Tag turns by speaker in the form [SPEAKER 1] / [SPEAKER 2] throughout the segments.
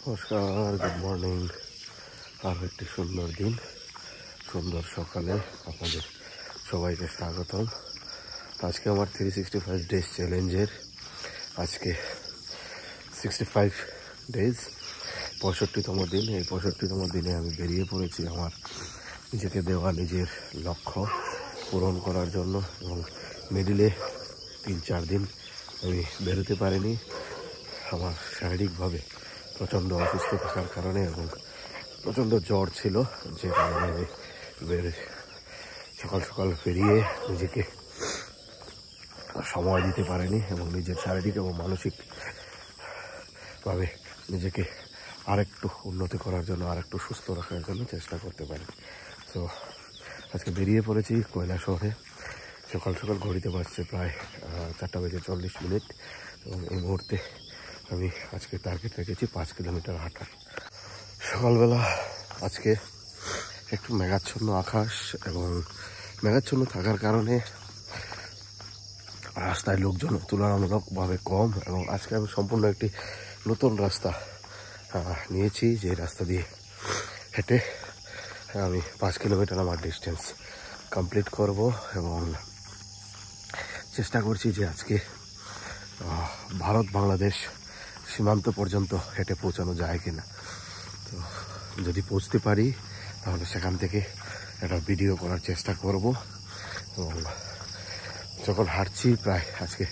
[SPEAKER 1] নমস্কার, good morning. আর একটি সুন্দর দিন, সুন্দর সকালে আপনাদের সবাইকে স্বাগতম। আজকে আমার 365 ডেজ চ্যালেঞ্জের আজকে 65 ডেজ 65তম দিন। এই 65তম দিনে আমি বেরিয়ে পড়েছি আমার নিজেকে দেওয়া নিজের লক্ষ্য পূরণ করার জন্য। এবং মিডিলে 3-4 দিন আমি বেরোতে পারিনি আমার শারীরিকভাবে প্রচণ্ড অসুস্থ থাকার কারণে, এবং প্রচণ্ড জ্বর ছিল, যে কারণে আমি সকাল সকাল বেরিয়ে নিজেকে সময় দিতে পারিনি এবং নিজের শারীরিক এবং মানসিকভাবে নিজেকে আরেকটু উন্নতি করার জন্য, আরেকটু সুস্থ রাখার জন্য চেষ্টা করতে পারি। তো আজকে বেরিয়ে পড়েছি কৈলাসহরে। সকাল সকাল ঘড়িতে বাজছে প্রায় 4:40 এবং এই মুহূর্তে আমি আজকে টার্গেট রেখেছি 5 কিলোমিটার হাঁটার। সকালবেলা আজকে একটু মেঘাচ্ছন্ন আকাশ, এবং মেঘাচ্ছন্ন থাকার কারণে রাস্তায় লোকজন তুলনামূলকভাবে কম। এবং আজকে আমি সম্পূর্ণ একটি নতুন রাস্তা নিয়েছি, যে রাস্তা দিয়ে হেঁটে আমি 5 কিলোমিটার আমার ডিস্টেন্স কমপ্লিট করব। এবং চেষ্টা করছি যে আজকে ভারত বাংলাদেশ সীমান্ত পর্যন্ত হেঁটে পৌঁছানো যায় কিনা। তো যদি পৌঁছতে পারি তাহলে সেখান থেকে একটা ভিডিও করার চেষ্টা করব। এবং যখন হাঁটছি, প্রায় আজকে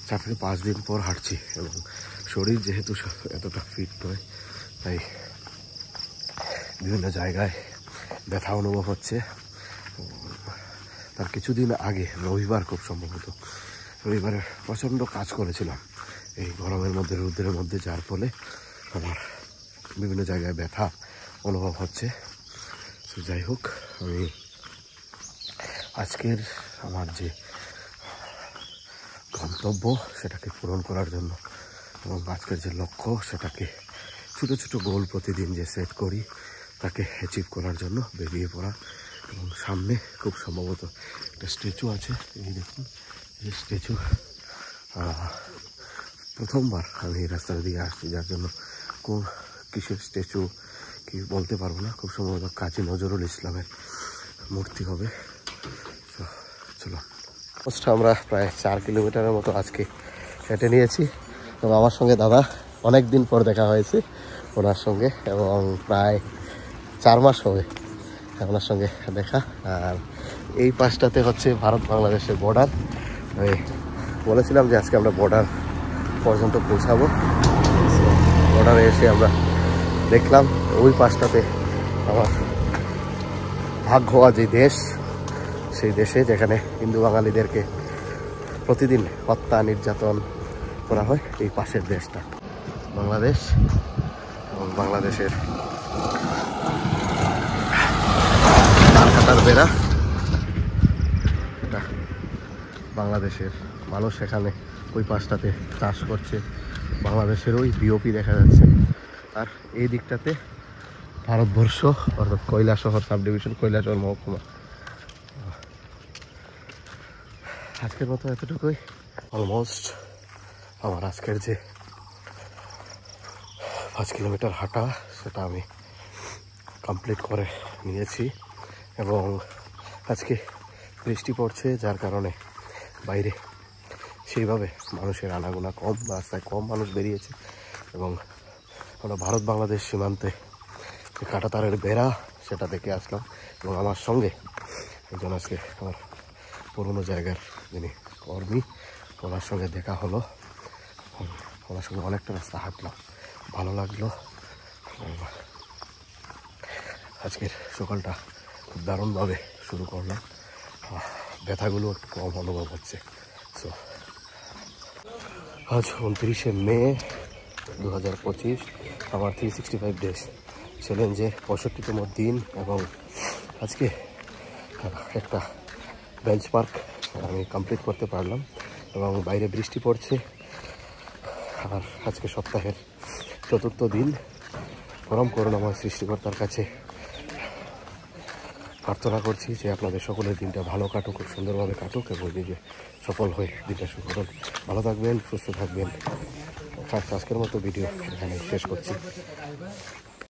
[SPEAKER 1] 4 থেকে 5 দিন পর হাঁটছি, এবং শরীর যেহেতু এতটা ফিট নয়, তাই বিভিন্ন জায়গায় ব্যথা অনুভব হচ্ছে। তার কিছুদিন আগে রবিবার, খুব সম্ভবত রবিবারে প্রচণ্ড কাজ করেছিলাম এই গরমের মধ্যে, রোদের মধ্যে, যার ফলে আমার বিভিন্ন জায়গায় ব্যথা অনুভব হচ্ছে। তো যাই হোক, আমি আজকের আমার যে গন্তব্য সেটাকে পূরণ করার জন্য, এবং আজকের যে লক্ষ্য সেটাকে ছোটো ছোটো গোল প্রতিদিন যে সেট করি তাকে অ্যাচিভ করার জন্য বেরিয়ে পড়া। এবং সামনে খুব সম্ভবত একটা স্ট্যাচু আছে, এই দেখুন এই স্ট্যাচু। প্রথমবার আমি এই রাস্তার দিকে আসছি, যার জন্য কোন কিসের স্ট্যাচু কি বলতে পারবো না। খুব সম্ভবত কাজী নজরুল ইসলামের মূর্তি হবে। তো চলো, আমরা প্রায় 4 কিলোমিটারের মতো আজকে হেঁটে নিয়েছি। এবং আমার সঙ্গে দাদা, অনেক দিন পর দেখা হয়েছে ওনার সঙ্গে, এবং প্রায় 4 মাস হবে ওনার সঙ্গে দেখা। আর এই পাশটাতে হচ্ছে ভারত বাংলাদেশের বর্ডার। আমি বলেছিলাম যে আজকে আমরা বর্ডার পর্যন্ত পৌঁছাবো। বর্ডারে এসে আমরা দেখলাম ওই পাশটাতে আমার ভাগ হওয়া যে দেশ, সেই দেশে যেখানে হিন্দু বাঙালিদেরকে প্রতিদিন হত্যা নির্যাতন করা হয়, এই পাশের দেশটা বাংলাদেশ। এবং বাংলাদেশের কাটার বেড়া, এটা বাংলাদেশের মানুষ এখানে ওই পাশটাতে চাষ করছে, বাংলাদেশের ওই বিওপি দেখা যাচ্ছে। আর এই দিকটাতে ভারতবর্ষ, অর্থাৎ কৈলাসহর সাব ডিভিশন, কৈলাসহর মহকুমা। আজকের মতো এতটুকুই। অলমোস্ট আমার আজকের যে 5 কিলোমিটার হাঁটা সেটা আমি কমপ্লিট করে নিয়েছি। এবং আজকে বৃষ্টি পড়ছে, যার কারণে বাইরে সেইভাবে মানুষের আনাগোনা কম, রাস্তায় কম মানুষ বেরিয়েছে। এবং আমরা ভারত বাংলাদেশ সীমান্তে যে কাঁটাতারের বেড়া, সেটা দেখে আসলাম। এবং আমার সঙ্গে একজন আজকে আমার পুরনো জায়গার যিনি কর্মী, ওনার সঙ্গে দেখা হলো। ওনার সঙ্গে অনেকটা রাস্তা হাঁটলাম, ভালো লাগলো। আজকের সকালটা খুব দারুণভাবে শুরু করলাম, ব্যথাগুলো একটু কম অনুভব হচ্ছে। সো আজ 29শে মে 2025, আমার 365 ডেজ চ্যালেঞ্জের 65তম দিন। এবং আজকে একটা বেঞ্চমার্ক আমি কমপ্লিট করতে পারলাম। এবং বাইরে বৃষ্টি পড়ছে। আর আজকে সপ্তাহের 4র্থ দিন। পরম করুণাময় সৃষ্টিকর্তার কাছে প্রার্থনা করছি যে আপনাদের সকলের দিনটা ভালো কাটুক, খুব সুন্দরভাবে কাটুক, এবং নিজে সফল হয়ে দিনটা শুরু করুন। ভালো থাকবেন, সুস্থ থাকবেন। ফার্স্ট আজকের মতো ভিডিও এখানে শেষ করছি।